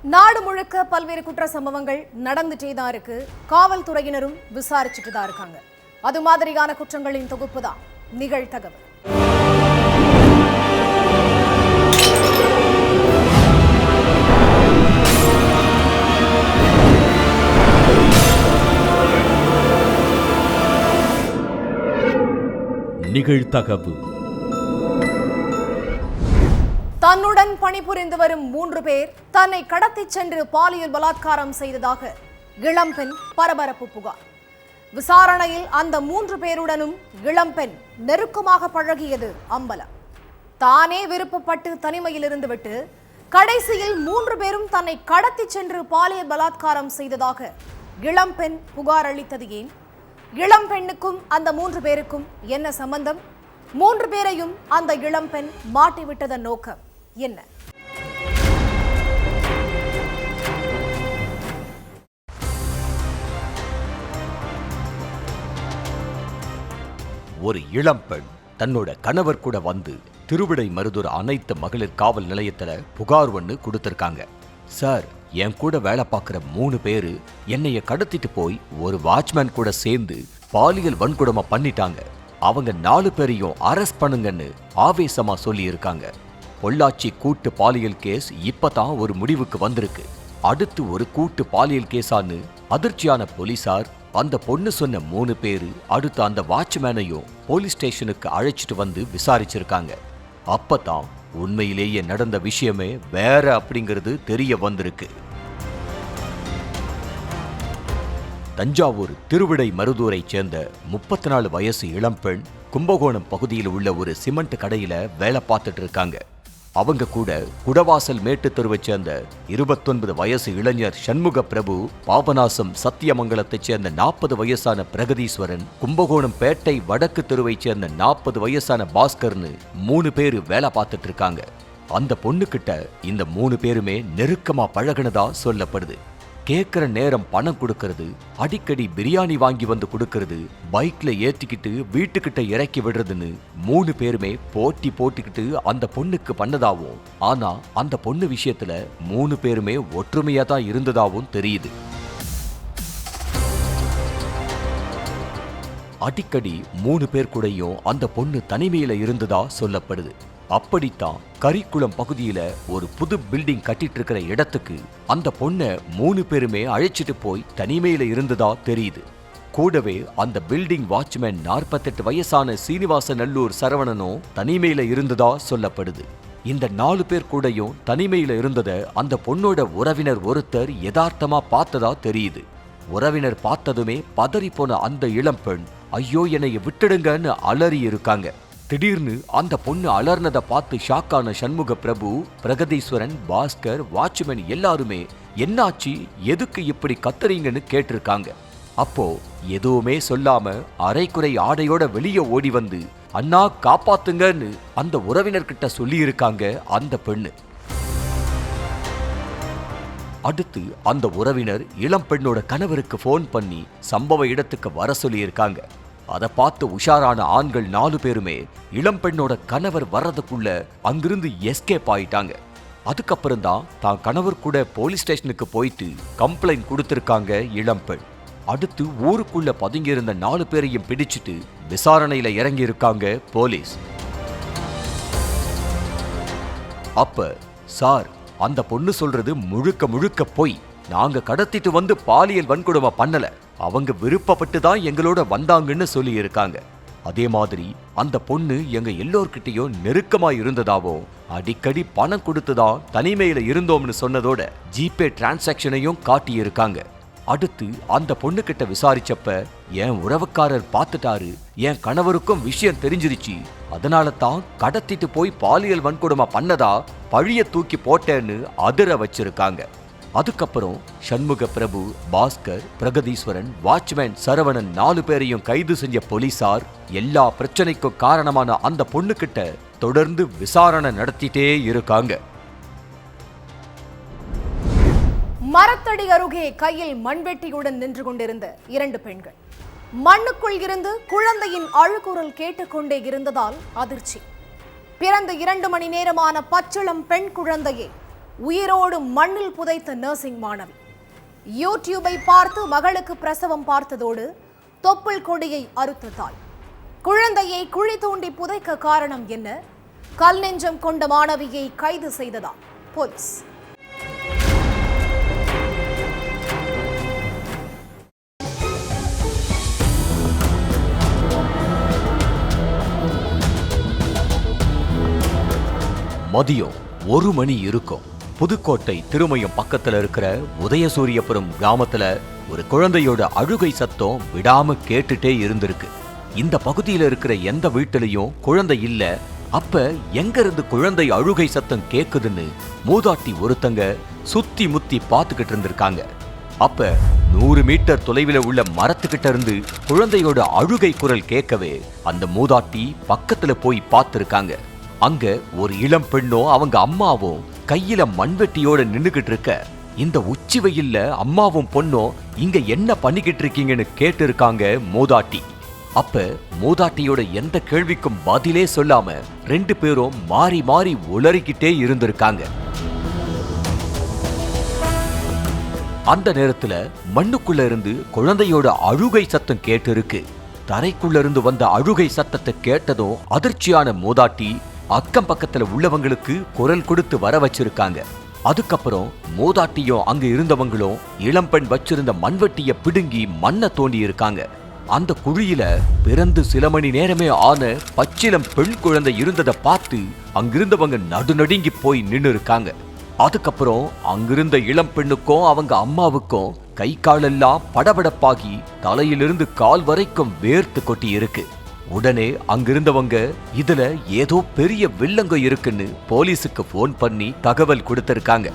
நாடு முழுக்க பல்வேறு குற்ற சம்பவங்கள் நடந்துட்டே தான் இருக்கு. காவல்துறையினரும் விசாரிச்சுட்டு தான் இருக்காங்க. அது மாதிரியான குற்றங்களின் தொகுப்பு தான் நிகழ்தகவல். நிகழ்தகவு. தன்னுடன் பணிபுரிந்து வரும் 3 பேர் தன்னை கடத்திச் சென்று பாலியல் பலாத்காரம் செய்ததாக இளம்பெண் பரபரப்பு புகார். விசாரணையில் அந்த 3 பேருடனும் இளம்பெண் நெருக்கமாக பழகியது அம்பலம். தானே விருப்பப்பட்டு தனிமையில் இருந்துவிட்டு கடைசியில் 3 பேரும் தன்னை கடத்திச் சென்று பாலியல் பலாத்காரம் செய்ததாக இளம்பெண் புகார் அளித்தது ஏன்? இளம்பெண்ணுக்கும் அந்த 3 பேருக்கும் என்ன சம்பந்தம்? 3 பேரையும் அந்த இளம்பெண் மாட்டிவிட்டதன் நோக்கம் என்ன? ஒரு இளம்பெண் தன்னோட கணவர் கூட வந்து திருவிடைமருதூர் அனைத்து மகளிர் காவல் நிலையத்துல புகார் ஒன்று கொடுத்திருக்காங்க. சார், என் கூட வேலை பார்க்குற 3 பேரு என்னைய கடத்திட்டு போய் ஒரு வாட்ச்மேன் கூட சேர்ந்து பாலியல் வன்கொடுமை பண்ணிட்டாங்க. அவங்க 4 பேரையும் அரெஸ்ட் பண்ணுங்கன்னு ஆவேசமா சொல்லி இருக்காங்க. பொள்ளாச்சி கூட்டு பாலியல் கேஸ் இப்பதான் ஒரு முடிவுக்கு வந்திருக்கு. அடுத்து ஒரு கூட்டு பாலியல் கேஸான்னு அதிர்ச்சியான போலீசார் அந்த பொண்ணு சொன்ன 3 பேரு அடுத்து அந்த வாட்ச்மேனையும் போலீஸ் ஸ்டேஷனுக்கு அழைச்சிட்டு வந்து விசாரிச்சிருக்காங்க. அப்பதான் உண்மையிலேயே நடந்த விஷயமே வேற அப்படிங்கிறது தெரிய வந்திருக்கு. தஞ்சாவூர் திருவிடைமருதூரை சேர்ந்த 34 வயசு இளம்பெண் கும்பகோணம் பகுதியில் உள்ள ஒரு சிமெண்ட் கடையில வேலை பார்த்துட்டு இருக்காங்க. அவங்க கூட குடவாசல் மேட்டு தெருவை சேர்ந்த 29 வயசு இளைஞர் சண்முக பிரபு, பாபநாசம் சத்தியமங்கலத்தைச் சேர்ந்த 40 வயசான பிரகதீஸ்வரன், கும்பகோணம் பேட்டை வடக்கு தெருவை சேர்ந்த 40 வயசான பாஸ்கர்னு 3 பேரு வேலை பார்த்துட்டு இருக்காங்க. அந்த பொண்ணுகிட்ட இந்த 3 பேருமே நெருக்கமா பழகினதா சொல்லப்படுது. கேட்கிற நேரம் பணம் கொடுக்கறது, அடிக்கடி பிரியாணி வாங்கி வந்து கொடுக்கறது, பைக்ல ஏத்திக்கிட்டு வீட்டுக்கிட்ட இறக்கி விடுறதுன்னு 3 பேருமே போட்டி போட்டுக்கிட்டு அந்த பொண்ணுக்கு பண்ணதாவும், ஆனா அந்த பொண்ணு விஷயத்துல 3 பேருமே ஒற்றுமையா தான் இருந்ததாவும் தெரியுது. அடிக்கடி 3 பேர் கூடயும் அந்த பொண்ணு தனிமையில இருந்ததா சொல்லப்படுது. அப்படித்தான் கரிக்குளம் பகுதியில ஒரு புது பில்டிங் கட்டிட்டு இருக்கிற இடத்துக்கு அந்த பொண்ணை 3 பேருமே அழைச்சிட்டு போய் தனிமையில இருந்ததா தெரியுது. கூடவே அந்த பில்டிங் வாட்ச்மேன் 48 வயசான சீனிவாச நல்லூர் சரவணனும் தனிமையில இருந்ததா சொல்லப்படுது. இந்த 4 பேர் கூடயும் தனிமையில இருந்ததை அந்த பொண்ணோட உறவினர் ஒருத்தர் யதார்த்தமா பார்த்ததா தெரியுது. உறவினர் பார்த்ததுமே பதறி போன அந்த இளம்பெண் ஐயோ என்னைய விட்டுடுங்கன்னு அலறி இருக்காங்க. திடீர்னு அந்த பொண்ணு அலர்னதை பார்த்து ஷாக்கான சண்முக பிரபு, பிரகதீஸ்வரன், பாஸ்கர், வாட்ச்மேன் எல்லாருமே என்னாச்சு, எதுக்கு இப்படி கத்துறீங்கன்னு கேட்டிருக்காங்க. அப்போ எதுவுமே சொல்லாம அரைக்குறை ஆடையோட வெளியே ஓடி வந்து அண்ணா காப்பாத்துங்கன்னு அந்த உறவினர்கிட்ட சொல்லி இருக்காங்க அந்த பெண்ணு. அடுத்து அந்த உறவினர் இளம்பெண்ணோட கணவருக்கு போன் பண்ணி சம்பவ இடத்துக்கு வர சொல்லி இருக்காங்க. அதை பார்த்து உஷாரான ஆண்கள் 4 பேருமே இளம்பெண்ணோட கணவர் வர்றதுக்குள்ள அங்கிருந்து எஸ்கேப் ஆயிட்டாங்க. அதுக்கப்புறம் தான் கணவர் கூட போலீஸ் ஸ்டேஷனுக்கு போயிட்டு கம்ப்ளைண்ட் கொடுத்திருக்காங்க இளம்பெண். அடுத்து ஊருக்குள்ள பதுங்கியிருந்த 4 பேரையும் பிடிச்சிட்டு விசாரணையில இறங்கி இருக்காங்க போலீஸ். அப்ப சார், அந்த பொண்ணு சொல்றது முழுக்க முழுக்க பொய். நாங்க கடத்திட்டு வந்து பாலியல் வன்கொடுமை பண்ணல, அவங்க விருப்பப்பட்டு தான் எங்களோட வந்தாங்கன்னு சொல்லி இருக்காங்க. அதே மாதிரி அந்த பொண்ணு எங்க எல்லோர்கிட்டையும் நெருக்கமா இருந்ததாவும், அடிக்கடி பணம் கொடுத்துதான் தனிமையில இருந்தோம்னு சொன்னதோட ஜிபே டிரான்சாக்சனையும் காட்டி இருக்காங்க. அடுத்து அந்த பொண்ணு கிட்ட விசாரிச்சப்ப என் உறவுக்காரர் பார்த்துட்டாரு, என் கணவருக்கும் விஷயம் தெரிஞ்சிருச்சு, அதனால தான் கடத்திட்டு போய் பாலியல் வன்கொடுமை பண்ணதா பழிய தூக்கி போட்டேன்னு அதிர வச்சிருக்காங்க. அதுக்கப்புறம் சண்முக பிரபு, பாஸ்கர், பிரகதீஸ்வரன், வாட்ச்மேன் சரவணன் 4 பேரையும் கைது செஞ்ச போலீசார் எல்லா பிரச்சனைக்கும் காரணமான அந்த பொண்ணுகிட்ட தொடர்ந்து விசாரணை நடத்திட்டே இருக்காங்க. மரத்தடி அருகே கையில் மண்வெட்டியுடன் நின்று கொண்டிருந்த 2 பெண்கள் மண்ணுக்குள் இருந்து குழந்தையின் அழுகுரல் கேட்டுக்கொண்டே இருந்ததால் அதிர்ச்சி. பிறந்த 2 மணி நேரமான பச்சிளம் பெண் குழந்தையை உயிரோடு மண்ணில் புதைத்த நர்சிங் மாணவி. யூடியூபை பார்த்து மகளுக்கு பிரசவம் பார்த்ததோடு தொப்புள் கொடியை அறுத்த தாய். குழந்தையை குழி தோண்டி புதைக்க காரணம் என்ன? கல் நெஞ்சம் கொண்ட மாணவியை கைது செய்ததா போலீஸ்? மதியம் 1 மணி இருக்கும். புதுக்கோட்டை திருமயம் பக்கத்துல இருக்கிற உதயசூரியபுரம் கிராமத்துல ஒரு குழந்தையோட அழுகை சத்தம் விடாம கேட்டுட்டே இருந்திருக்கு. இந்த பகுதியில இருக்கிற எந்த வீட்டிலையும் குழந்தை இல்ல. அப்ப எங்க இருந்து குழந்தை அழுகை சத்தம் கேக்குதுன்னு மூதாட்டி ஒருத்தங்க சுத்தி முத்தி பார்த்துக்கிட்டு இருந்திருக்காங்க. அப்ப 100 மீட்டர் தொலைவில் உள்ள மரத்துக்கிட்ட இருந்து குழந்தையோட அழுகை குரல் கேட்கவே அந்த மூதாட்டி பக்கத்துல போய் பார்த்திருக்காங்க. அங்க ஒரு இளம் பெண்ணோ அவங்க அம்மாவும் கையில மண்வெட்டியோட நின்னுகிட்டு இருக்க, இந்த உச்சி வெயில்ல அம்மாவும் பொண்ணும் இங்க என்ன பண்ணிக்கிட்டு இருக்கீங்கன்னு கேட்டு இருக்காங்க மூதாட்டி. அப்ப மூதாட்டியோட எந்த கேள்விக்கும் பதிலே சொல்லாம 2 பேரும் மாறி மாறி உளறிக்கிட்டே இருந்திருக்காங்க. அந்த நேரத்துல மண்ணுக்குள்ள இருந்து குழந்தையோட அழுகை சத்தம் கேட்டு இருக்கு. தரைக்குள்ள இருந்து வந்த அழுகை சத்தத்தை கேட்டதும் அதிர்ச்சியான மூதாட்டி அக்கம் பக்கத்துல உள்ளவங்களுக்கு குரல் கொடுத்து வர வச்சிருக்காங்க. அதுக்கப்புறம் மூதாட்டியும் அங்க இருந்தவங்களும் இளம்பெண் வச்சிருந்த மண்வெட்டிய பிடுங்கி மண்ணை தோண்டி இருக்காங்க. அந்த குழியில பிறந்து சில மணி நேரமே ஆன பச்சிலம் பெண் குழந்தை இருந்ததை பார்த்து அங்கிருந்தவங்க நடுநடுங்கி போய் நின்று இருக்காங்க. அதுக்கப்புறம் அங்கிருந்த இளம் பெண்ணுக்கும் அவங்க அம்மாவுக்கும் கை காலெல்லாம் படபடப்பாகி தலையிலிருந்து கால் வரைக்கும் வேர்த்து கொட்டி இருக்கு. உடனே அங்கிருந்தவங்க இதுல ஏதோ பெரிய வில்லங்க இருக்குன்னு போலீஸுக்கு போன் பண்ணி தகவல் கொடுத்திருக்காங்க.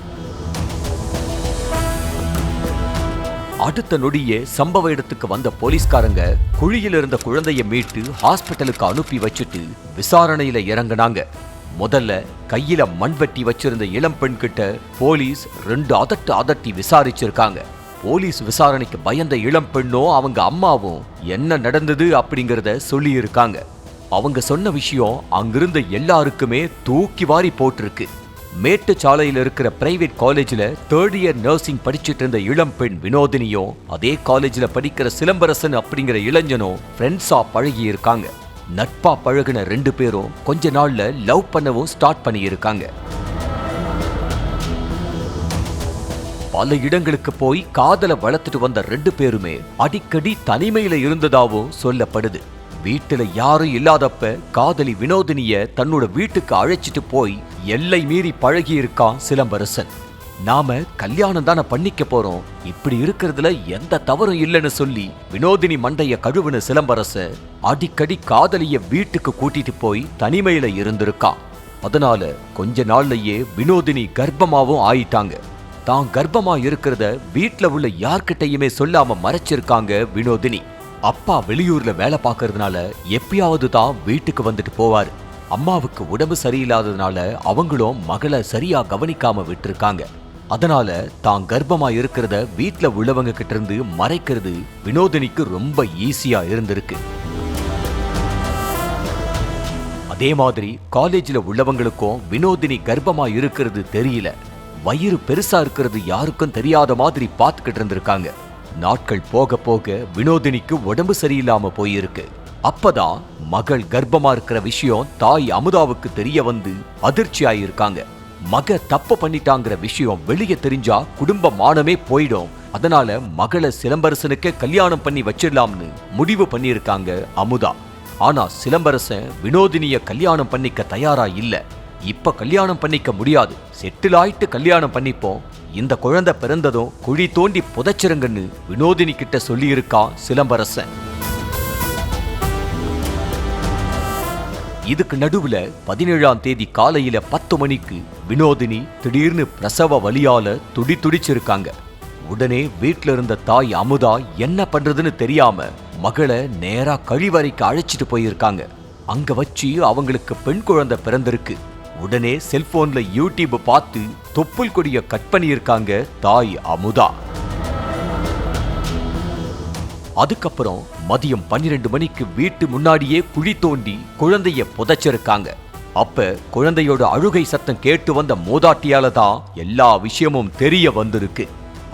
அடுத்த நொடியே சம்பவ இடத்துக்கு வந்த போலீஸ்காரங்க குழியில் இருந்த குழந்தைய மீட்டு ஹாஸ்பிட்டலுக்கு அனுப்பி வச்சுட்டு விசாரணையில இறங்கினாங்க. முதல்ல கையில மண்வெட்டி வச்சிருந்த இளம் பெண் கிட்ட போலீஸ் 2 அதட்டி விசாரிச்சிருக்காங்க. போலீஸ் விசாரணைக்கு பயந்த இளம் பெண்ணும் அவங்க அம்மாவும் என்ன நடந்தது அப்படிங்கறத சொல்லி இருக்காங்க. அவங்க சொன்ன விஷயம் அங்கிருந்த எல்லாருக்குமே தூக்கி வாரி போட்டிருக்கு. மேட்டுச்சாலையில் இருக்கிற பிரைவேட் காலேஜ்ல 3rd இயர் நர்சிங் படிச்சுட்டு இருந்த இளம் பெண் வினோதினியும் அதே காலேஜ்ல படிக்கிற சிலம்பரசன் அப்படிங்கிற இளைஞனும் ஃப்ரெண்ட்ஸா பழகி இருக்காங்க. நட்பா பழகின 2 பேரும் கொஞ்ச நாள்ல லவ் பண்ணவும் ஸ்டார்ட் பண்ணி இருக்காங்க. பல இடங்களுக்கு போய் காதலை வளர்த்துட்டு வந்த 2 பேருமே அடிக்கடி தனிமையில இருந்ததாவும் சொல்லப்படுது. வீட்டுல யாரும் இல்லாதப்ப காதலி வினோதினிய தன்னோட வீட்டுக்கு அழைச்சிட்டு போய் எல்லை மீறி பழகி இருக்கான் சிலம்பரசன். நாம கல்யாணம் தானே பண்ணிக்க போறோம், இப்படி இருக்கிறதுல எந்த தவறும் இல்லைன்னு சொல்லி வினோதினி மண்டைய கழுவுன சிலம்பரசன் அடிக்கடி காதலிய வீட்டுக்கு கூட்டிட்டு போய் தனிமையில இருந்திருக்கான். அதனால கொஞ்ச நாள்லயே வினோதினி கர்ப்பமாவும் ஆயிட்டாங்க. தான் கர்ப்பமா இருக்கிறத வீட்டுல உள்ள யார்கிட்டையுமே சொல்லாம மறைச்சிருக்காங்க வினோதினி. அப்பா வெளியூர்ல வேலை பார்க்கறதுனால எப்பயாவது தான் வீட்டுக்கு வந்துட்டு போவாரு. அம்மாவுக்கு உடம்பு சரியில்லாததுனால அவங்களும் மகளை சரியா கவனிக்காம விட்டுருக்காங்க. அதனால தான் கர்ப்பமா இருக்கிறத வீட்டுல உள்ளவங்க கிட்ட இருந்து மறைக்கிறது வினோதினிக்கு ரொம்ப ஈஸியா இருந்திருக்கு. அதே மாதிரி காலேஜ்ல உள்ளவங்களுக்கும் வினோதினி கர்ப்பமா இருக்கிறது தெரியல. வயிறு பெருசா இருக்கிறது யாருக்கும் தெரியாத மாதிரி பார்த்துக்கிட்டு இருந்திருக்காங்க. நாட்கள் போக போக வினோதினிக்கு உடம்பு சரியில்லாம போயிருக்கு. அப்பதான் மகள் கர்ப்பமா இருக்கிற விஷயம் தாய் அமுதாவுக்கு தெரிய வந்து அதிர்ச்சி ஆயிருக்காங்க. மக தப்பு பண்ணிட்டாங்கிற விஷயம் வெளியே தெரிஞ்சா குடும்ப மானமே போயிடும். அதனால மகளை சிலம்பரசனுக்கே கல்யாணம் பண்ணி வச்சிடலாம்னு முடிவு பண்ணியிருக்காங்க அமுதா. ஆனா சிலம்பரசன் வினோதினிய கல்யாணம் பண்ணிக்க தயாரா இல்ல. இப்ப கல்யாணம் பண்ணிக்க முடியாது, செட்டில் ஆயிட்டு கல்யாணம் பண்ணிப்போம், இந்த குழந்தை பிறந்ததும் குழி தோண்டி புதைச்சிருங்கன்னு வினோதினி கிட்ட சொல்லி இருக்கான் சிலம்பரசன். இதுக்கு நடுவுல 17ஆம் தேதி காலையில 10 மணிக்கு வினோதினி திடீர்னு பிரசவ வலியால துடிச்சிருக்காங்க. உடனே வீட்டுல இருந்த தாய் அமுதா என்ன பண்றதுன்னு தெரியாம மகளை நேரா கழிவறைக்கு அழைச்சிட்டு போயிருக்காங்க. அங்க வச்சு அவங்களுக்கு பெண் குழந்தை பிறந்திருக்கு. உடனே செல்போன்ல யூடியூப் பார்த்து தொப்புள் கொடிய கட் பண்ணியிருக்காங்க தாய் அமுதா. அதுக்கப்புறம் மதியம் 12 மணிக்கு வீட்டு முன்னாடியே குழி தோண்டி குழந்தைய புதைச்சிருக்காங்க. அப்ப குழந்தையோட அழுகை சத்தம் கேட்டு வந்த மூதாட்டியால தான் எல்லா விஷயமும் தெரிய வந்திருக்கு.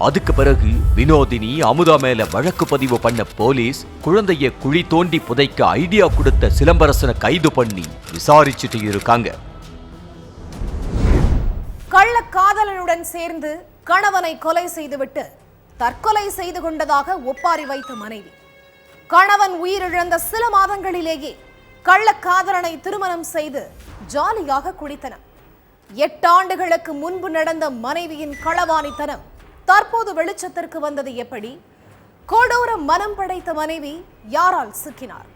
அதுக்கு பிறகு வினோதினி அமுதா மேல வழக்கு பதிவு பண்ண போலீஸ் குழந்தைய குழி தோண்டி புதைக்க ஐடியா கொடுத்த சிலம்பரசனை கைது பண்ணி விசாரிச்சுட்டு இருக்காங்க. கள்ளக்காதலனுடன் சேர்ந்து கணவனை கொலை செய்துவிட்டு தற்கொலை செய்து கொண்டதாக ஒப்பாரி வைத்த மனைவி. கணவன் உயிரிழந்த சில மாதங்களிலேயே கள்ளக்காதலனை திருமணம் செய்து ஜாலியாக குடித்தனர். 8 ஆண்டுகளுக்கு முன்பு நடந்த மனைவியின் களவாணித்தனம் தற்போது வெளிச்சத்திற்கு வந்தது எப்படி? கொடூர மனம் படைத்த மனைவி யாரால் சிக்கினார்?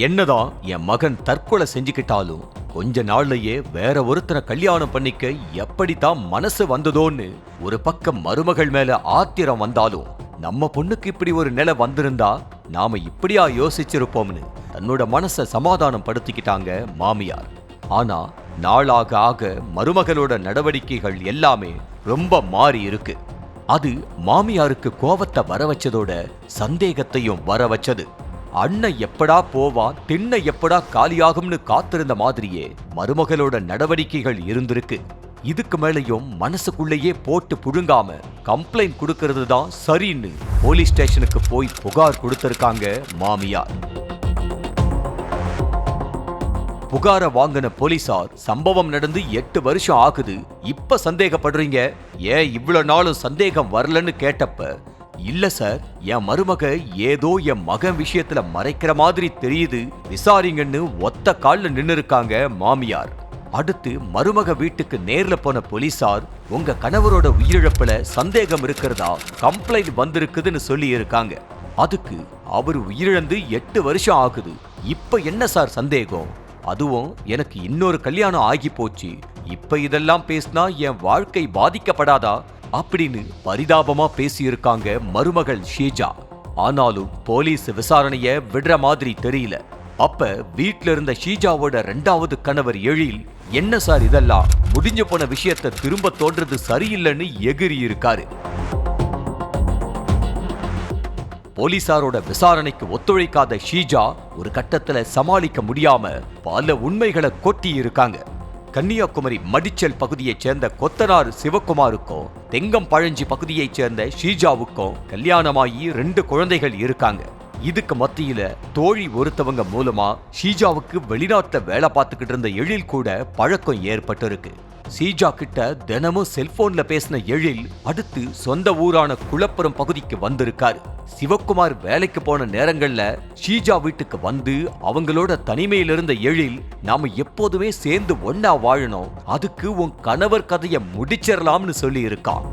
என்னதான் என் மகன் தற்கொலை செஞ்சுக்கிட்டாலும் கொஞ்ச நாள்லயே வேற ஒருத்தரை கல்யாணம் பண்ணிக்க எப்படித்தான் மனசு வந்ததோன்னு ஒரு பக்கம் மருமகள் மேல ஆத்திரம் வந்தாலும் நம்ம பொண்ணுக்கு இப்படி ஒரு நிலை வந்திருந்தா நாம இப்படியா யோசிச்சிருப்போம்னு தன்னோட மனசை சமாதானம் படுத்திக்கிட்டாங்க மாமியார். ஆனா நாளாக ஆக மருமகளோட நடவடிக்கைகள் எல்லாமே ரொம்ப மாறி இருக்கு. அது மாமியாருக்கு கோபத்தை வர வச்சதோட சந்தேகத்தையும் வர வச்சது. அண்ணன் எப்படா போவான், திண்ணை எப்படா காலியாகும்னு காத்திருந்த மாதிரியே மருமகளோட நடவடிக்கைகள் இருந்திருக்கு. இதுக்கு மேலையும் மனசுக்குள்ளேயே போட்டு புழுங்காம கம்ப்ளைண்ட் கொடுக்கறது தான் சரின்னு போலீஸ் ஸ்டேஷனுக்கு போய் புகார் கொடுத்திருக்காங்க மாமியார். புகாரை வாங்கின போலீசார் சம்பவம் நடந்து 8 வருஷம் ஆகுது, இப்ப சந்தேகப்படுறீங்க, ஏன் இவ்வளவு நாளும் சந்தேகம் வரலன்னு கேட்டப்ப, இல்ல சார், என் மருமக ஏதோ என் மகன் விஷயத்துல மறைக்கிற மாதிரி தெரியுது, விசாரிங்கன்னு ஒத்த கால்ல நின்னு இருக்காங்க மாமியார். அடுத்து மருமக வீட்டுக்கு நேர்ல போன போலீசார் உங்க கணவரோட உயிரிழப்புல சந்தேகம் இருக்கிறதா கம்ப்ளைண்ட் வந்திருக்குதுன்னு சொல்லி இருக்காங்க. அதுக்கு அவர் உயிரிழந்து 8 வருஷம் ஆகுது, இப்ப என்ன சார் சந்தேகம், அதுவும் எனக்கு இன்னொரு கல்யாணம் ஆகி போச்சு, இப்ப இதெல்லாம் பேசினா என் வாழ்க்கை பாதிக்கப்படாதா அப்படின்னு பரிதாபமா பேசியிருக்காங்க மருமகள் ஷீஜா. ஆனாலும் போலீஸ் விசாரணைய விடுற மாதிரி தெரியல. அப்ப வீட்ல இருந்த ஷீஜாவோட 2வது கணவர் எழில், என்ன சார் இதெல்லாம், முடிஞ்சு போன விஷயத்தை திரும்ப தோன்றது சரியில்லைன்னு எகிரி இருக்காரு. போலீசாரோட விசாரணைக்கு ஒத்துழைக்காத ஷீஜா ஒரு கட்டத்துல சமாளிக்க முடியாம பல உண்மைகளை கொட்டி இருக்காங்க. கன்னியாகுமரி மடிச்சல் பகுதியைச் சேர்ந்த கொத்தனார் சிவகுமாருக்கும் தெங்கம் பழஞ்சி பகுதியைச் சேர்ந்த ஷீஜாவுக்கும் கல்யாணமாகி 2 குழந்தைகள் இருக்காங்க. இதுக்கு மத்தியில தோழி ஒருத்தவங்க மூலமா ஷீஜாவுக்கு வெளிநாட்டுல வேலை பார்த்துக்கிட்டு இருந்த எழில் கூட பழக்கம் ஏற்பட்டு இருக்கு. ஷீஜா கிட்ட தினமும் செல்போன்ல பேசின எழில் அடுத்து சொந்த ஊரான குளப்புறம் பகுதிக்கு வந்திருக்காரு. சிவகுமார் வேலைக்கு போன நேரங்கள்ல ஷீஜா வீட்டுக்கு வந்து அவங்களோட தனிமையில இருந்த எழில், நாம எப்போதுமே சேர்ந்து ஒன்னா வாழணும், அதுக்கு உன் கணவர் கதையை முடிச்சிடலாம்னு சொல்லி இருக்கான்.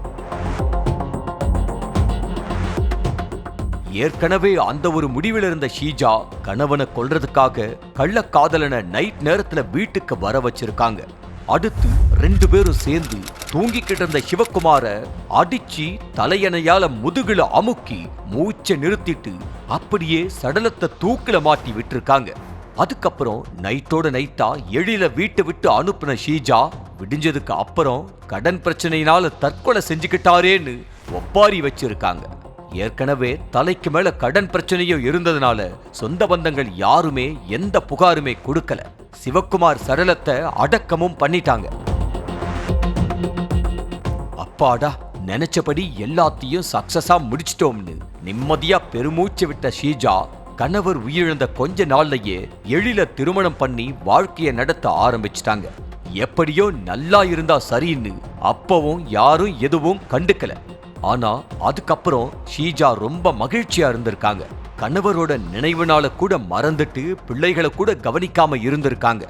ஏற்கனவே அந்த ஒரு முடிவில் இருந்த ஷீஜா கணவனை கொல்றதுக்காக கள்ளக்காதலனை நைட் நேரத்துல வீட்டுக்கு வர வச்சிருக்காங்க. அடுத்து 2 பேரும் சேர்ந்து தூங்கிக்கிட்டு இருந்த சிவகுமார அடிச்சு தலையணையால முதுகுல அமுக்கி மூச்சை நிறுத்திட்டு அப்படியே சடலத்தை தூக்கில மாட்டி விட்டுருக்காங்க. அதுக்கப்புறம் நைட்டோட நைட்டா எழில வீட்டை விட்டு அனுப்புன ஷீஜா விடிஞ்சதுக்கு அப்புறம் கடன் பிரச்சனையினால தற்கொலை செஞ்சுக்கிட்டாரேன்னு ஒப்பாரி வச்சிருக்காங்க. ஏற்கனவே தலைக்கு மேல கடன் பிரச்சனையும் இருந்ததுனால சொந்த பந்தங்கள் யாருமே எந்த புகாருமே கொடுக்கல. சிவகுமார் சடலத்தை அடக்கமும் பண்ணிட்டாங்க. அப்பாடா, நினைச்சபடி எல்லாத்தையும் சக்சஸா முடிச்சிட்டோம்னு நிம்மதியா பெருமூச்சு விட்ட ஷீஜா கணவர் உயிரிழந்த கொஞ்ச நாள்லயே எழில திருமணம் பண்ணி வாழ்க்கையை நடத்த ஆரம்பிச்சிட்டாங்க. எப்படியோ நல்லா இருந்தா சரின்னு அப்பவும் யாரும் எதுவும் கண்டுக்கல. ஆனா அதுக்கப்புறம் ஷீஜா ரொம்ப மகிழ்ச்சியா இருந்திருக்காங்க. கணவரோட நினைவுனால கூட மறந்துட்டு பிள்ளைகளை கூட கவனிக்காம இருந்திருக்காங்க.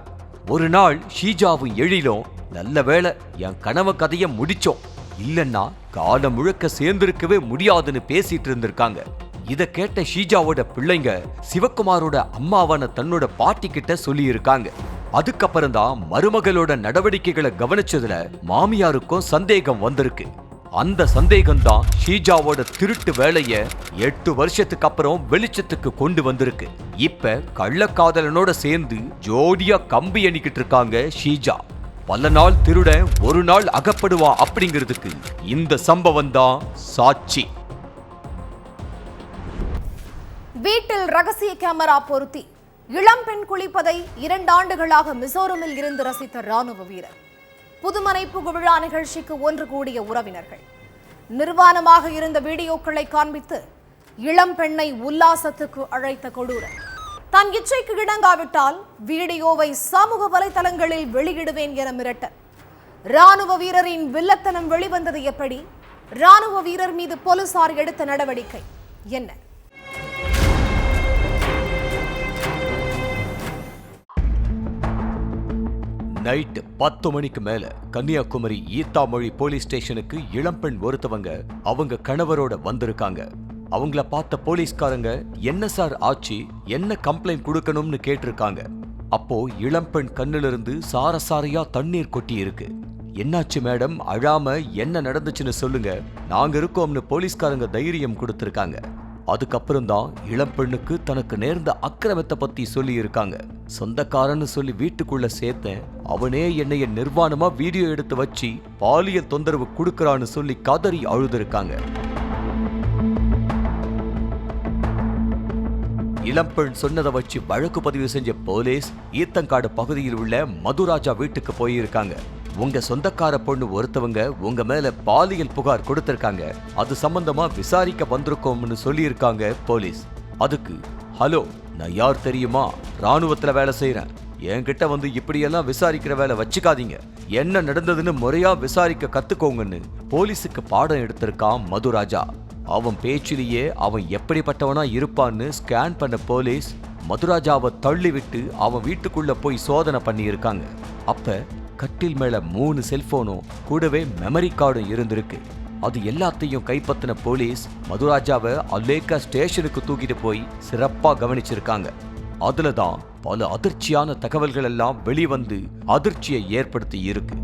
ஒரு நாள் ஷீஜாவும் எழிலும், நல்ல வேளை என் கனவு கதைய முடிச்சோம், இல்லன்னா காலம் முழுக்க சேர்ந்திருக்கவே முடியாதுன்னு பேசிட்டு இருந்திருக்காங்க. இத கேட்ட ஷீஜாவோட பிள்ளைங்க சிவகுமாரோட அம்மாவான தன்னோட பாட்டி கிட்ட சொல்லி இருக்காங்க. அதுக்கப்புறம் தான் மருமகளோட நடவடிக்கைகளை கவனிச்சதுல மாமியாருக்கும் சந்தேகம் வந்திருக்கு. அந்த சந்தேகம் தான் ஷீஜாவோட திருட்டு வேலைய 8 வருஷத்துக்கு அப்புறம் வெளிச்சத்துக்கு கொண்டு வந்திருக்கு. இப்ப கள்ளக்காதலனோட சேர்ந்து ஜோடியா கம்பி எண்ணிக்கிட்டு இருக்காங்க ஷீஜா. பல நாள் திருடன் ஒரு நாள் அகப்படுவான் அப்படிங்கிறதுக்கு இந்த சம்பவம் தான் சாட்சி. வீட்டில் ரகசிய கேமரா பொருத்தி இளம்பெண் குளிப்பதை 2 ஆண்டுகளாக மிசோரமில் இருந்து ரசித்த ராணுவ வீரர். புதுமனை புகு விழா நிகழ்ச்சிக்கு ஒன்று கூடிய உறவினர்கள் நிர்வாணமாக இருந்த வீடியோக்களை காண்பித்து இளம்பெண்ணை உல்லாசத்துக்கு அழைத்த கொடூரர். தன் இச்சைக்கு இணங்காவிட்டால் வீடியோவை சமூக வலைதளங்களில் வெளியிடுவேன் என மிரட்ட ராணுவ வீரரின் வில்லத்தனம் வெளிவந்தது எப்படி? ராணுவ வீரர் மீது போலீசார் எடுத்த நடவடிக்கை என்ன? நைட் 10 மணிக்கு மேல கன்னியாகுமரி ஈத்தாமொழி போலீஸ் ஸ்டேஷனுக்கு இளம்பெண் ஒருத்தவங்க அவங்க கணவரோட வந்திருக்காங்க. அவங்கள பார்த்த போலீஸ்காரங்க என்ன சார் ஆச்சு, என்ன கம்ப்ளைண்ட் கொடுக்கணும்னு கேட்டிருக்காங்க. அப்போ இளம்பெண் கண்ணிலிருந்து சாரசாரையா தண்ணீர் கொட்டி இருக்கு. என்னாச்சு மேடம், அழாம என்ன நடந்துச்சுன்னு சொல்லுங்க, நாங்க இருக்கோம்னு போலீஸ்காரங்க தைரியம் கொடுத்திருக்காங்க. அதுக்கப்புறம் தான் இளம்பெண்ணுக்கு தனக்கு நேர்ந்த அக்கிரமத்தை பத்தி சொல்லி இருக்காங்க. சொந்தக்காரன்னு சொல்லி வீட்டுக்குள்ள சேர்த்தேன், அவனே என்னைய நிர்வாணமா வீடியோ எடுத்து வச்சு பாலியல் தொந்தரவு கொடுக்கறான்னு சொல்லி கதறி அழுதுருக்காங்க. இளம்பெண் சொன்னதை வச்சு வழக்கு பதிவு செஞ்ச போலீஸ் ஈத்தங்காடு பகுதியில் உள்ள மதுராஜா வீட்டுக்கு போயிருக்காங்க. உங்க சொந்தக்கார பொண்ணு ஒருத்தவங்க உங்க மேல பாலியல் புகார் கொடுத்திருக்காங்க, அது சம்பந்தமா விசாரிக்க வந்திருக்கோம்னு சொல்லியிருக்காங்க போலீஸ். அதுக்கு ஹலோ, நான் யார் தெரியுமா, ராணுவத்துல வேலை செய்யறேன், என்கிட்ட வந்து இப்படியெல்லாம் விசாரிக்கிற வேலை வச்சுக்காதீங்க, என்ன நடந்ததுன்னு முறையா விசாரிக்க கத்துக்கோங்கன்னு போலீஸுக்கு பாடம் எடுத்திருக்கான் மதுராஜா. அவன் பேச்சிலேயே அவன் எப்படிப்பட்டவனா இருப்பான்னு ஸ்கேன் பண்ண போலீஸ் மதுராஜாவை தள்ளிவிட்டு அவன் வீட்டுக்குள்ள போய் சோதனை பண்ணி இருக்காங்க. அப்ப கட்டில் மேல 3 செல்போனும் கூடவே மெமரி கார்டும் இருந்திருக்கு. அது எல்லாத்தையும் கைப்பற்றின போலீஸ் மதுராஜாவை அலேக்கா ஸ்டேஷனுக்கு தூக்கிட்டு போய் சிறப்பா கவனிச்சிருக்காங்க. அதுலதான் பல அதிர்ச்சியான தகவல்கள் எல்லாம் வெளிவந்து அதிர்ச்சியை ஏற்படுத்தி இருக்கு.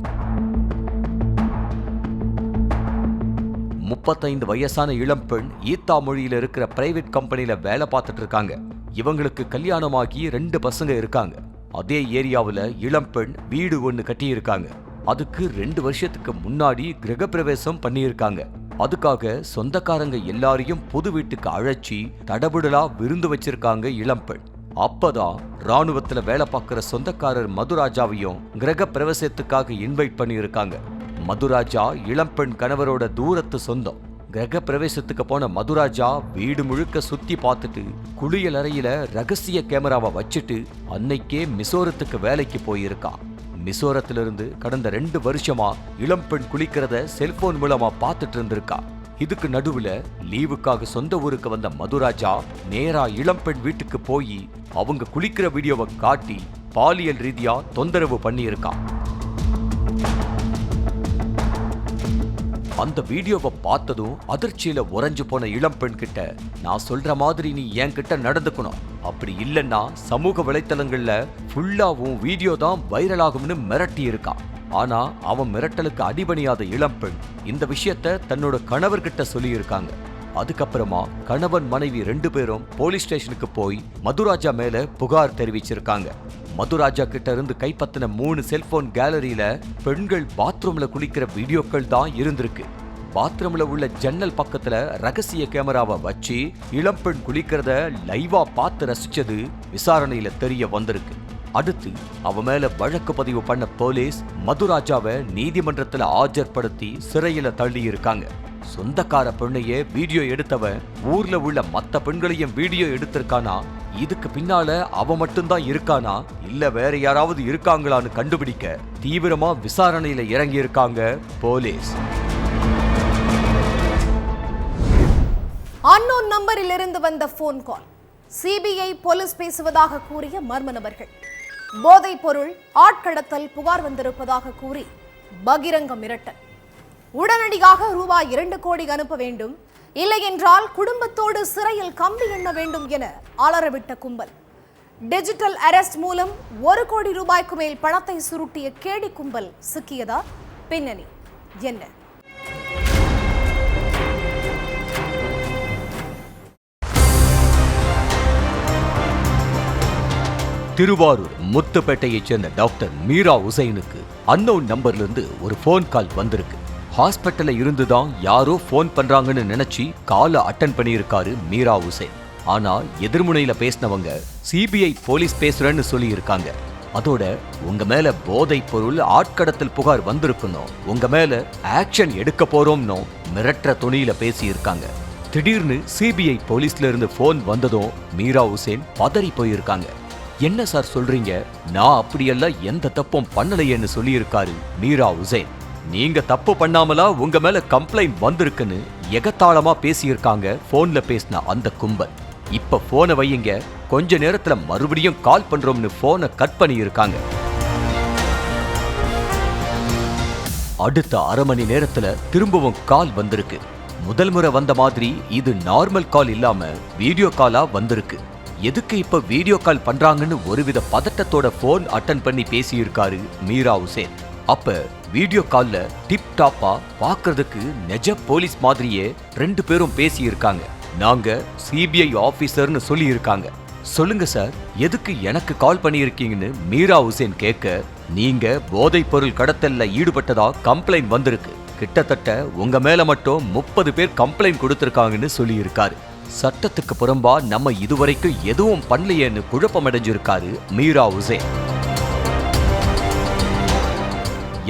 35 வயசான இளம்பெண் ஈத்தாமொழியில இருக்கிற பிரைவேட் கம்பெனில வேலை பார்த்துட்டு இருக்காங்க. இவங்களுக்கு கல்யாணமாகி 2 பசங்க இருக்காங்க. அதே ஏரியாவில் இளம்பெண் வீடு ஒன்று கட்டியிருக்காங்க. அதுக்கு 2 வருஷத்துக்கு முன்னாடி கிரகப்பிரவேசம் பண்ணியிருக்காங்க. அதுக்காக சொந்தக்காரங்க எல்லாரையும் புது வீட்டுக்கு அழைச்சி தடபுடலா விருந்து வச்சிருக்காங்க இளம்பெண். அப்பதான் ராணுவத்துல வேலை பார்க்கிற சொந்தக்காரர் மதுராஜாவையும் கிரகப்பிரவேசத்துக்காக இன்வைட் பண்ணியிருக்காங்க. மதுராஜா இளம்பெண் கணவரோட தூரத்து சொந்தம். கிரக பிரவேசத்துக்கு போன மதுராஜா வீடு முழுக்க சுத்தி பார்த்துட்டு குளியல் அறையில ரகசிய கேமராவை வச்சுட்டு அன்னைக்கே மிசோரத்துக்கு வேலைக்கு போயிருக்கான். மிசோரத்திலிருந்து கடந்த 2 வருஷமா இளம்பெண் குளிக்கிறத செல்போன் மூலமா பார்த்துட்டு இருந்திருக்கா. இதுக்கு நடுவுல லீவுக்காக சொந்த ஊருக்கு வந்த மதுராஜா நேரா இளம்பெண் வீட்டுக்கு போய் அவங்க குளிக்கிற வீடியோவை காட்டி பாலியல் ரீதியா தொந்தரவு பண்ணியிருக்கான். அந்த வீடியோவை பார்த்ததும் அதிர்ச்சியில உறைஞ்சு போன இளம்பெண் கிட்ட, நான் சொல்ற மாதிரி நீ என்கிட்ட நடந்துக்கணும், அப்படி இல்லைன்னா சமூக வலைத்தளங்கள்ல ஃபுல்லாவும் வீடியோ தான் வைரல் ஆகும்னு மிரட்டி இருக்கான். ஆனா அவன் மிரட்டலுக்கு அடிபணியாத இளம்பெண் இந்த விஷயத்த தன்னோட கணவர்கிட்ட சொல்லி இருக்காங்க. அதுக்கப்புறமா கணவன் மனைவி 2 பேரும் போலீஸ் ஸ்டேஷனுக்கு போய் மதுராஜா மேல புகார் தெரிவிச்சிருக்காங்க. மதுராஜா கிட்ட இருந்து கைப்பற்றின 3 செல்போன் கேலரியில பெண்கள் பாத்ரூம்ல குளிக்கிற வீடியோக்கள் தான் இருந்திருக்கு. பாத்ரூம்ல உள்ள ஜன்னல் பக்கத்துல ரகசிய கேமராவை வச்சு இளம்பெண் குளிக்கிறத லைவா பார்த்து ரசிச்சது விசாரணையில தெரிய வந்திருக்கு. அடுத்து அவ மேல வழக்கு பதிவு பண்ண போலீஸ் மதுராஜாவை நீதிமன்றத்துல ஆஜர்படுத்தி சிறையில தள்ளி இருக்காங்க. சொந்தக்கார பெண்ணையே வீடியோ எடுத்தவன் ஊர்ல உள்ள மத்த பெண்களையும் வீடியோ எடுத்திருக்கானா, இதுக்கு பின்னால அவ மட்டும்தான் இருக்கானா இல்ல வேற யாராவது இருக்காங்களான்னு கண்டுபிடிக்க தீவிரமா விசாரணையில இறங்கி இருக்காங்க போலீஸ். அன்னோன் நம்பரில் இருந்து வந்த போன் கால், சிபிஐ போலீஸ் பேசுவதாக கூறிய மர்ம நபர்கள், போதைப் பொருள் ஆட்கடத்தல் புகார் வந்திருப்பதாக கூறி பகிரங்க மிரட்டல், உடனடியாக ரூபாய் 2 கோடி அனுப்ப வேண்டும், இல்லை என்றால் குடும்பத்தோடு சிறையில் கம்பி எண்ண வேண்டும் என அலறவிட்ட கும்பல். டிஜிட்டல் அரெஸ்ட் மூலம் 1 கோடி ரூபாய்க்கு மேல் பணத்தை சுருட்டிய கேடி கும்பல் சிக்கியதா? பின்னணி என்ன? திருவாரூர் முத்துப்பேட்டையைச் சேர்ந்த டாக்டர் மீரா உசைனுக்கு அன்னோன் நம்பர்ல இருந்து ஒரு போன் கால் வந்திருக்கு. ஹாஸ்பிட்டல்ல இருந்துதான் யாரோ போன் பண்றாங்கன்னு நினைச்சு காலை அட்டன் பண்ணியிருக்காரு மீரா உசைன். ஆனா எதிர்முனையில பேசினவங்க சிபிஐ போலீஸ் பேசுறேன்னு சொல்லி இருக்காங்க. அதோட உங்க மேல போதைப் பொருள் ஆட்கடத்தல் புகார் வந்திருக்கணும், உங்க மேல ஆக்ஷன் எடுக்க போறோம்னு மிரட்டுற துணியில பேசி இருக்காங்க. திடீர்னு சிபிஐ போலீஸ்ல இருந்து போன் வந்ததும் மீரா உசேன் பதறி போயிருக்காங்க. என்ன சார் சொல்றீங்க, நான் அப்படியெல்லாம் எந்த தப்பும் பண்ணலையேன்னு சொல்லி இருக்காரு மீரா உசேன். நீங்க தப்பு பண்ணாமலா உங்க மேல கம்ப்ளைண்ட் வந்திருக்குன்னு எகத்தாளமா பேசியிருக்காங்க போன்ல பேசின அந்த கும்பல். இப்ப போனை வையுங்க, கொஞ்ச நேரத்துல மறுபடியும் கால் பண்றோம்னு போனை கட் பண்ணி இருக்காங்க. அடுத்த அரை மணி நேரத்துல திரும்பவும் கால் வந்திருக்கு. முதல் முறை வந்த மாதிரி இது நார்மல் கால் இல்லாம வீடியோ காலா வந்திருக்கு. எதுக்கு இப்ப வீடியோ கால் பண்றாங்கன்னு ஒருவித பதட்டத்தோட போன் அட்டன் பண்ணி பேசியிருக்காரு மீரா உசேன். அப்ப வீடியோ கால்ல டிப் டாப்பா பாக்குறதுக்கு நெஜ போலீஸ் மாதிரியே ரெண்டு பேரும் பேசி இருக்காங்க. நாங்க சிபிஐ ஆபீசர்னு சொல்லி இருக்காங்க. சொல்லுங்க சார், எதுக்கு எனக்கு கால் பண்ணியிருக்கீங்கன்னு மீரா உசேன் கேட்க, நீங்க போதைப் பொருள் கடத்தல்ல ஈடுபட்டதா கம்ப்ளைண்ட் வந்திருக்கு, கிட்டத்தட்ட உங்க மேல மட்டும் 30 பேர் கம்ப்ளைண்ட் கொடுத்திருக்காங்கன்னு சொல்லி இருக்காரு. சட்டத்துக்கு புறம்பா நம்ம இதுவரைக்கும் எதுவும் பண்ணலையேன்னு குழப்பமடைஞ்சிருக்காரு மீரா உசேன்.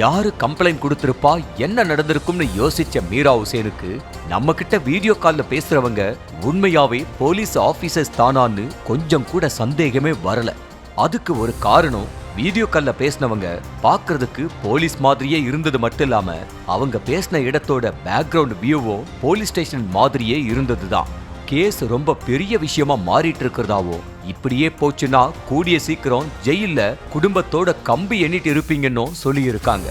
யாரு கம்ப்ளைண்ட் கொடுத்திருப்பா, என்ன நடந்திருக்கும்னு யோசிச்ச மீரா உசேனுக்கு நம்ம கிட்ட வீடியோ கால்ல பேசுறவங்க உண்மையாவே போலீஸ் ஆபீசர்ஸ் தானான்னு கொஞ்சம் கூட சந்தேகமே வரல. அதுக்கு ஒரு காரணம், வீடியோ கால்ல பேசினவங்க பாக்குறதுக்கு போலீஸ் மாதிரியே இருந்தது மட்டும் இல்லாம அவங்க பேசின இடத்தோட பேக்ரவுண்ட் வியூவும் போலீஸ் ஸ்டேஷன் மாதிரியே இருந்ததுதான். கேஸ் ரொம்ப பெரிய விஷயமா மாறிட்டு இருக்கிறதாவோ, இப்படியே போச்சுன்னா கூடிய சீக்கிரம் ஜெயில்ல குடும்பத்தோட கம்பி எண்ணிட்டு இருப்பீங்கன்னு சொல்லி இருக்காங்க.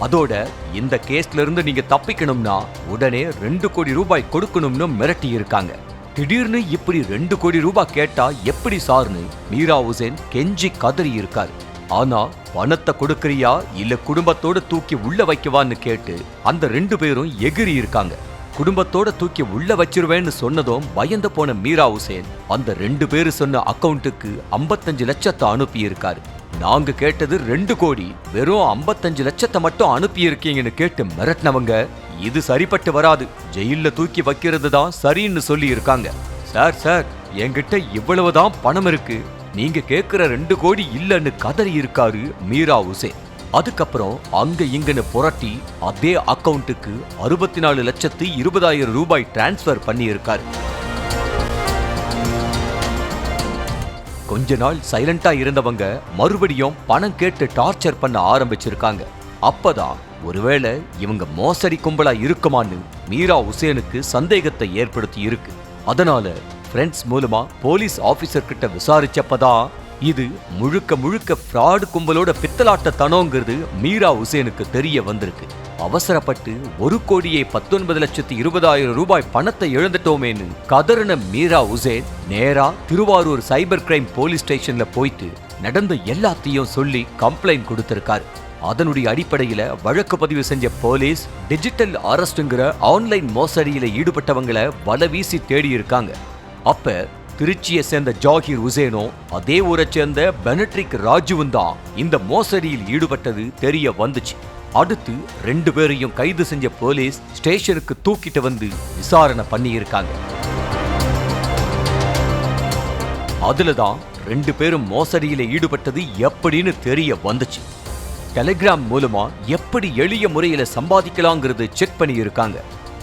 அதோட இந்த கேஸ்ல இருந்து நீங்க தப்பிக்கணும்னா உடனே 2 கோடி ரூபாய் கொடுக்கணும்னு மிரட்டி இருக்காங்க. திடீர்னு இப்படி 2 கோடி ரூபாய் கேட்டா எப்படி சார்னு மீரா உசேன் கெஞ்சி கதறி இருக்காரு. ஆனா பணத்தை கொடுக்கறியா இல்ல குடும்பத்தோட தூக்கி உள்ள வைக்கவான்னு கேட்டு அந்த 2 பேரும் எகிரி இருக்காங்க. குடும்பத்தோட தூக்கி உள்ள வச்சிருவேன்னு சொன்னதும் பயந்து போன மீரா உசேன் அந்த 2 பேரு சொன்ன அக்கவுண்ட்டுக்கு 55 லட்சத்தை அனுப்பி இருக்காரு. நாங்க கேட்டது 2 கோடி, வெறும் 55 லட்சத்தை மட்டும் அனுப்பி இருக்கீங்கன்னு கேட்டு மிரட்டினவங்க, இது சரிப்பட்டு வராது, ஜெயில தூக்கி வைக்கிறது தான் சரின்னு சொல்லி இருக்காங்க. சார் என்கிட்ட இவ்வளவுதான் பணம் இருக்கு, நீங்க கேட்கிற 2 கோடி இல்லன்னு கதறி இருக்காரு மீரா உசேன். அதுக்கப்புறம் அங்க இங்கன்னு புரட்டி அதே அக்கவுண்ட்டுக்கு 64,20,000 ரூபாய் டிரான்ஸ்பர் பண்ணி இருக்காரு. கொஞ்ச நாள் சைலண்டா இருந்தவங்க மறுபடியும் பணம் கேட்டு டார்ச்சர் பண்ண ஆரம்பிச்சிருக்காங்க. அப்பதான் ஒருவேளை இவங்க மோசடி கும்பலா இருக்குமான்னு மீரா உசேனுக்கு சந்தேகத்தை ஏற்படுத்தி இருக்கு. அதனால ஃப்ரெண்ட்ஸ் மூலமா போலீஸ் ஆபீசர் கிட்ட விசாரிச்சப்பதான் இது முழுக்க முழுக்க ஃப்ராடு கும்பலோட பித்தலாட்டத்தனோங்கிறது மீரா உசேனுக்கு தெரிய வந்திருக்கு. அவசரப்பட்டு 1,19,20,000 ரூபாய் பணத்தை இழந்துட்டோமேன்னு கதறின மீரா உசேன் நேரா திருவாரூர் சைபர் கிரைம் போலீஸ் ஸ்டேஷன்ல போயிட்டு நடந்த எல்லாத்தையும் சொல்லி கம்ப்ளைண்ட் கொடுத்திருக்காரு. அதனுடைய அடிப்படையில வழக்கு பதிவு செஞ்ச போலீஸ் டிஜிட்டல் அரெஸ்ட்ங்கிற ஆன்லைன் மோசடியில ஈடுபட்டவங்களை வலை வீசி தேடி இருக்காங்க. அப்ப திருச்சியை சேர்ந்த ஜாகிர் உசேனும் அதே ஊரை சேர்ந்த பெனட்ரிக் ராஜுவும் தான் இந்த மோசடியில் ஈடுபட்டது தெரிய வந்துச்சு. அடுத்து 2 பேரையும் கைது செஞ்ச போலீஸ் ஸ்டேஷனுக்கு தூக்கிட்டு வந்து விசாரணை பண்ணி இருக்காங்க. அதுலதான் 2 பேரும் மோசடியில ஈடுபட்டது எப்படின்னு தெரிய வந்துச்சு. டெலிகிராம் மூலமா எப்படி எளிய முறையில சம்பாதிக்கலாங்கிறது செக் பண்ணி இருக்காங்க.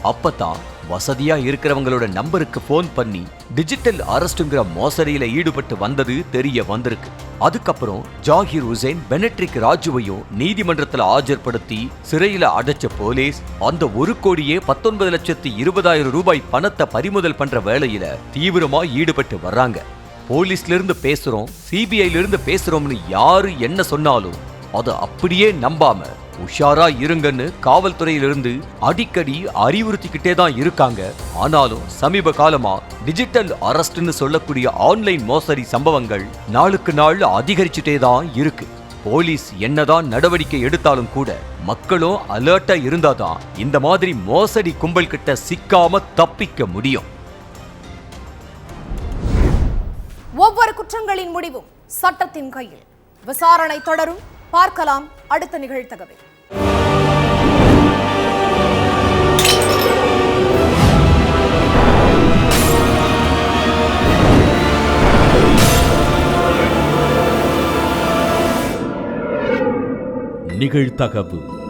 அப்பதான் வசதியா இருக்கிறவங்களோட நம்பருக்கு போன் பண்ணி டிஜிட்டல் அரெஸ்ட்ங்கிற மோசடியில ஈடுபட்டு வந்தது தெரிய வந்திருக்கு. அதுக்கப்புறம் ஜாகிர் உசேன் பெனட்ரிக் ராஜுவையும் நீதிமன்றத்தில் ஆஜர்படுத்தி சிறையில அடைச்ச போலீஸ் அந்த 1,19,20,000 ரூபாய் பணத்தை பறிமுதல் பண்ற வேலையில தீவிரமா ஈடுபட்டு வர்றாங்க. போலீஸ்ல இருந்து பேசுறோம், சிபிஐல இருந்து பேசுறோம்னு யாரு என்ன சொன்னாலும் அதை அப்படியே நம்பாம உஷாரா இருங்கன்னு காவல்துறையிலிருந்து அடிக்கடி அறிவுறுத்திக்கிட்டே தான் இருக்காங்க. ஆனாலும் சமீப காலமா டிஜிட்டல் அரெஸ்ட்னு சொல்லக்கூடிய ஆன்லைன் மோசடி சம்பவங்கள் நாளுக்கு நாள் அதிகரிச்சுட்டே தான் இருக்கு. போலீஸ் என்னதான் நடவடிக்கை எடுத்தாலும் கூட மக்களும் அலர்ட்டா இருந்தாதான் இந்த மாதிரி மோசடி கும்பல் கிட்ட சிக்காம தப்பிக்க முடியும். ஒவ்வொரு குற்றங்களின் முடிவும் சட்டத்தின் கையில். விசாரணை தொடரும். பார்க்கலாம் அடுத்த நிகழ்தகவை. நிகழ்தகவு.